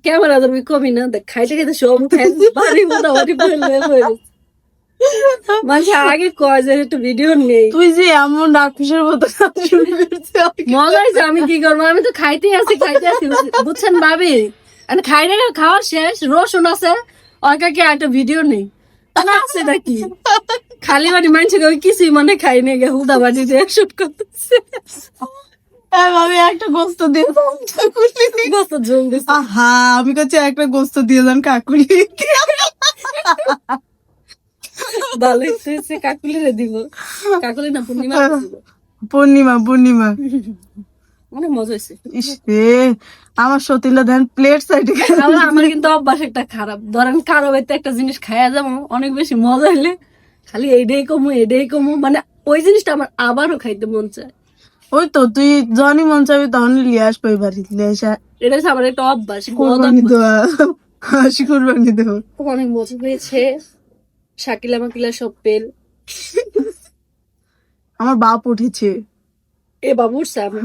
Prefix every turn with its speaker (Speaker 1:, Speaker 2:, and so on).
Speaker 1: Camera ধরবি কমি না দেখ খাইতে খাইতে সব বাড়ি মোটামুটি মানুষ আগে কয় যে একটু ভিডিও নেই।
Speaker 2: তুই যে এমন রাক্ষসের মতো
Speaker 1: মজা হয়েছে। আমি কি করবো, আমি তো খাইতে আছি বুঝছেন ভাবি। খাইতে খাওয়া শেষ, রসুন আছে ওর কাকে একটা ভিডিও নেই আছে নাকি খালি বাড়ি মানুষের ওই কিছুই মানে খাই নিয়ে গে হুদা বাড়ি দিয়ে শুট করতেছে।
Speaker 2: আমি একটা গোস্ত দিয়ে
Speaker 1: গোস্ত ঝোল দিছে।
Speaker 2: আহা আমি কাছে একটা গোস্ত দিয়ে যান কাকুলি
Speaker 1: ভালোই হয়েছে। কাকুলি রে দিব, কাকুলি না পূর্ণিমা দিব।
Speaker 2: পূর্ণিমা
Speaker 1: অনেক মজা হয়েছে।
Speaker 2: ইস রে আমার সতীলা ধ্যান প্লেট সাইডে
Speaker 1: আমার কিন্তু অভ্যাস একটা খারাপ, ধরেন কারো বাড়িতে একটা জিনিস খাইয়া যাবো অনেক বেশি মজা হইলে খালি এটাই কমু মানে ওই জিনিসটা আমার আবারও খাইতে মন চায়।
Speaker 2: ওই তো তুই জনি মন চাবি তখন লিয়ে আসবো বাড়ি লিয়ে আসা
Speaker 1: এটা হচ্ছে আমার একটা অভ্যাস।
Speaker 2: কোরবানি দেওয়া হাসি কোরবানি দেওয়া
Speaker 1: অনেক মজা হয়েছে। শাকিলা মাকিলা সব পেল।
Speaker 2: আমার বাপ উঠেছে
Speaker 1: এ বাবুর সামনে